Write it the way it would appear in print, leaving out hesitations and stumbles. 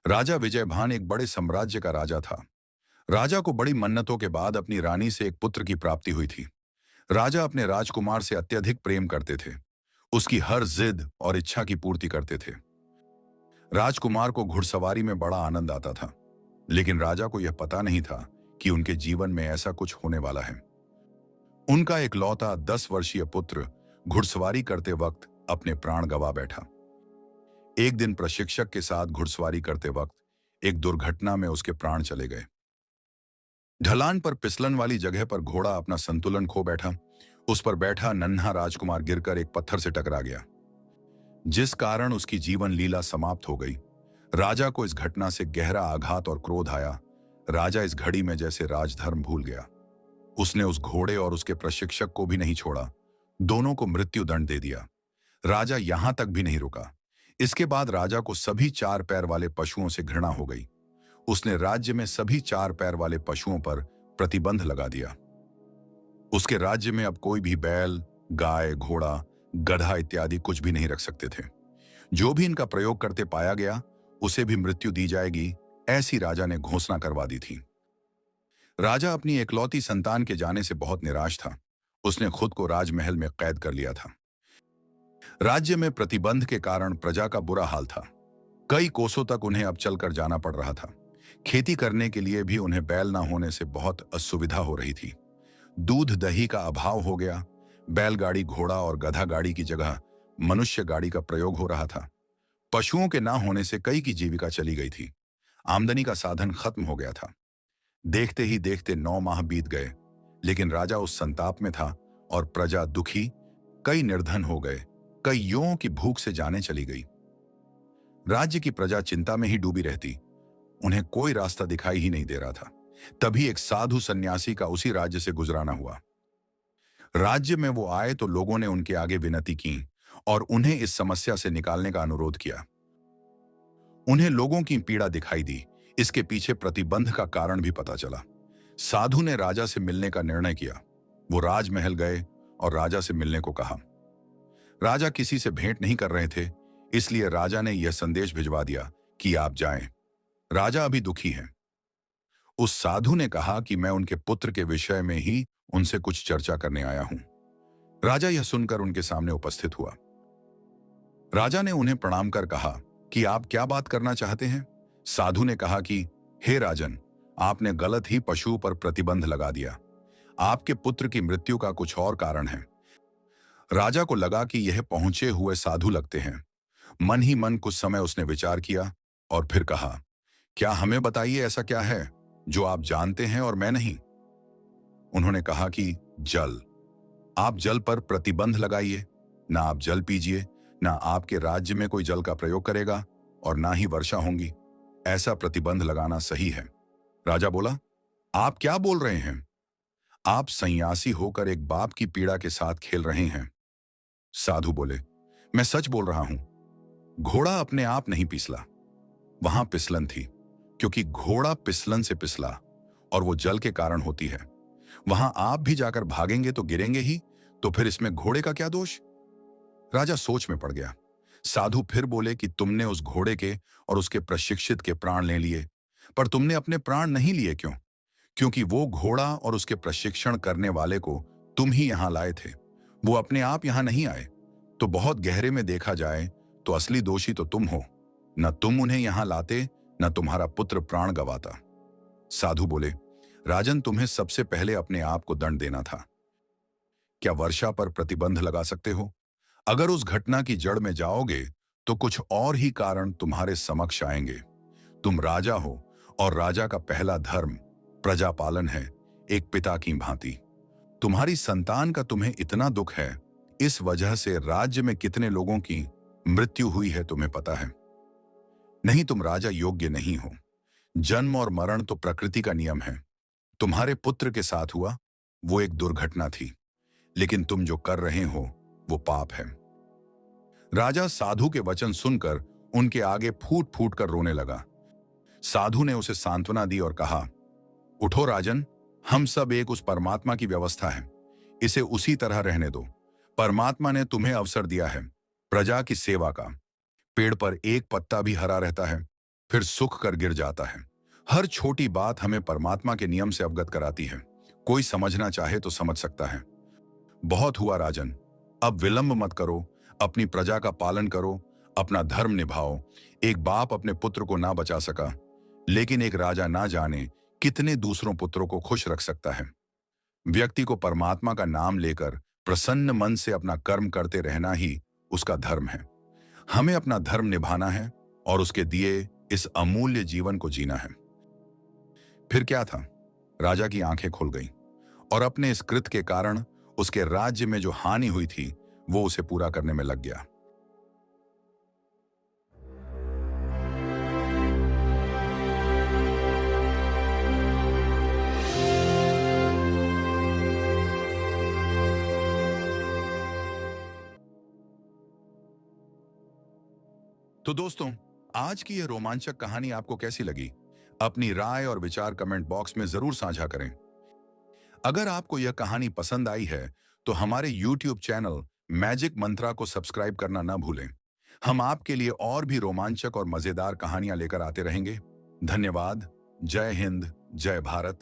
राजा विजयभान एक बड़े साम्राज्य का राजा था। राजा को बड़ी मन्नतों के बाद अपनी रानी से एक पुत्र की प्राप्ति हुई थी। राजा अपने राजकुमार से अत्यधिक प्रेम करते थे। उसकी हर जिद और इच्छा की पूर्ति करते थे। राजकुमार को घुड़सवारी में बड़ा आनंद आता था, लेकिन राजा को यह पता नहीं था कि उनके जीवन में ऐसा कुछ होने वाला है। उनका इकलौता 10 वर्षीय पुत्र घुड़सवारी करते वक्त अपने प्राण गंवा बैठा। एक दिन प्रशिक्षक के साथ घुड़सवारी करते वक्त एक दुर्घटना में उसके प्राण चले गए। ढलान पर फिसलन वाली जगह पर घोड़ा अपना संतुलन खो बैठा। उस पर बैठा नन्हा राजकुमार गिरकर एक पत्थर से टकरा गया, जिस कारण उसकी जीवन लीला समाप्त हो गई। राजा को इस घटना से गहरा आघात और क्रोध आया। राजा इस घड़ी में जैसे राजधर्म भूल गया। उसने उस घोड़े और उसके प्रशिक्षक को भी नहीं छोड़ा, दोनों को मृत्यु दंड दे दिया। राजा यहां तक भी नहीं रुका। इसके बाद राजा को सभी चार पैर वाले पशुओं से घृणा हो गई। उसने राज्य में सभी चार पैर वाले पशुओं पर प्रतिबंध लगा दिया। उसके राज्य में अब कोई भी बैल, गाय, घोड़ा, गधा इत्यादि कुछ भी नहीं रख सकते थे। जो भी इनका प्रयोग करते पाया गया, उसे भी मृत्यु दी जाएगी, ऐसी राजा ने घोषणा करवा दी थी। राजा अपनी एकलौती संतान के जाने से बहुत निराश था। उसने खुद को राजमहल में कैद कर लिया था। राज्य में प्रतिबंध के कारण प्रजा का बुरा हाल था। कई कोसों तक उन्हें अब चलकर जाना पड़ रहा था। खेती करने के लिए भी उन्हें बैल ना होने से बहुत असुविधा हो रही थी। दूध दही का अभाव हो गया। बैलगाड़ी, घोड़ा और गधा गाड़ी की जगह मनुष्य गाड़ी का प्रयोग हो रहा था। पशुओं के ना होने से कई की जीविका चली गई थी। आमदनी का साधन खत्म हो गया था। देखते ही देखते 9 माह बीत गए, लेकिन राजा उस संताप में था और प्रजा दुखी। कई निर्धन हो गए, कई युवाओं की भूख से जाने चली गई। राज्य की प्रजा चिंता में ही डूबी रहती। उन्हें कोई रास्ता दिखाई ही नहीं दे रहा था। तभी एक साधु सन्यासी का उसी राज्य से गुजराना हुआ। राज्य में वो आए तो लोगों ने उनके आगे विनती की और उन्हें इस समस्या से निकालने का अनुरोध किया। उन्हें लोगों की पीड़ा दिखाई दी। इसके पीछे प्रतिबंध का कारण भी पता चला। साधु ने राजा से मिलने का निर्णय किया। वो राजमहल गए और राजा से मिलने को कहा। राजा किसी से भेंट नहीं कर रहे थे, इसलिए राजा ने यह संदेश भिजवा दिया कि आप जाएं। राजा अभी दुखी हैं। उस साधु ने कहा कि मैं उनके पुत्र के विषय में ही उनसे कुछ चर्चा करने आया हूं। राजा यह सुनकर उनके सामने उपस्थित हुआ। राजा ने उन्हें प्रणाम कर कहा कि आप क्या बात करना चाहते हैं। साधु ने कहा कि हे राजन, आपने गलत ही पशु पर प्रतिबंध लगा दिया। आपके पुत्र की मृत्यु का कुछ और कारण है। राजा को लगा कि यह पहुंचे हुए साधु लगते हैं। मन ही मन कुछ समय उसने विचार किया और फिर कहा, क्या हमें बताइए ऐसा क्या है जो आप जानते हैं और मैं नहीं। उन्होंने कहा कि जल। आप जल पर प्रतिबंध लगाइए। ना आप जल पीजिए, ना आपके राज्य में कोई जल का प्रयोग करेगा और ना ही वर्षा होगी। ऐसा प्रतिबंध लगाना सही है। राजा बोला, आप क्या बोल रहे हैं? आप सन्यासी होकर एक बाप की पीड़ा के साथ खेल रहे हैं। साधु बोले, मैं सच बोल रहा हूं। घोड़ा अपने आप नहीं पिसला, वहां फिसलन थी। क्योंकि घोड़ा फिसलन से फिसला और वो जल के कारण होती है। वहां आप भी जाकर भागेंगे तो गिरेंगे ही, तो फिर इसमें घोड़े का क्या दोष? राजा सोच में पड़ गया। साधु फिर बोले कि तुमने उस घोड़े के और उसके प्रशिक्षित के प्राण ले लिए, पर तुमने अपने प्राण नहीं लिए। क्यों? क्योंकि वो घोड़ा और उसके प्रशिक्षण करने वाले को तुम ही यहां लाए थे। वो अपने आप यहां नहीं आए। तो बहुत गहरे में देखा जाए तो असली दोषी तो तुम हो। न तुम उन्हें यहां लाते, न तुम्हारा पुत्र प्राण गवाता। साधु बोले, राजन, तुम्हें सबसे पहले अपने आप को दंड देना था। क्या वर्षा पर प्रतिबंध लगा सकते हो? अगर उस घटना की जड़ में जाओगे तो कुछ और ही कारण तुम्हारे समक्ष आएंगे। तुम राजा हो और राजा का पहला धर्म प्रजा पालन है, एक पिता की भांति। तुम्हारी संतान का तुम्हें इतना दुख है, इस वजह से राज्य में कितने लोगों की मृत्यु हुई है तुम्हें पता है। नहीं, तुम राजा योग्य नहीं हो। जन्म और मरण तो प्रकृति का नियम है। तुम्हारे पुत्र के साथ हुआ, वो एक दुर्घटना थी, लेकिन तुम जो कर रहे हो वो पाप है। राजा साधु के वचन सुनकर उनके आगे फूट फूट कर रोने लगा। साधु ने उसे सांत्वना दी और कहा, उठो राजन, हम सब एक उस परमात्मा की व्यवस्था है, इसे उसी तरह रहने दो। परमात्मा ने तुम्हें अवसर दिया है प्रजा की सेवा का। पेड़ पर एक पत्ता भी हरा रहता है, फिर सुख कर गिर जाता है। हर छोटी बात हमें परमात्मा के नियम से अवगत कराती है। कोई समझना चाहे तो समझ सकता है। बहुत हुआ राजन, अब विलंब मत करो, अपनी प्रजा का पालन करो, अपना धर्म निभाओ। एक बाप अपने पुत्र को ना बचा सका, लेकिन एक राजा ना जाने कितने दूसरों पुत्रों को खुश रख सकता है। व्यक्ति को परमात्मा का नाम लेकर प्रसन्न मन से अपना कर्म करते रहना ही उसका धर्म है। हमें अपना धर्म निभाना है और उसके दिए इस अमूल्य जीवन को जीना है। फिर क्या था, राजा की आंखें खुल गईं और अपने इस कृत्य के कारण उसके राज्य में जो हानि हुई थी वो उसे पूरा करने में लग गया। तो दोस्तों, आज की यह रोमांचक कहानी आपको कैसी लगी? अपनी राय और विचार कमेंट बॉक्स में जरूर साझा करें। अगर आपको यह कहानी पसंद आई है तो हमारे YouTube चैनल मैजिक मंत्रा को सब्सक्राइब करना ना भूलें। हम आपके लिए और भी रोमांचक और मजेदार कहानियां लेकर आते रहेंगे। धन्यवाद। जय हिंद, जय भारत।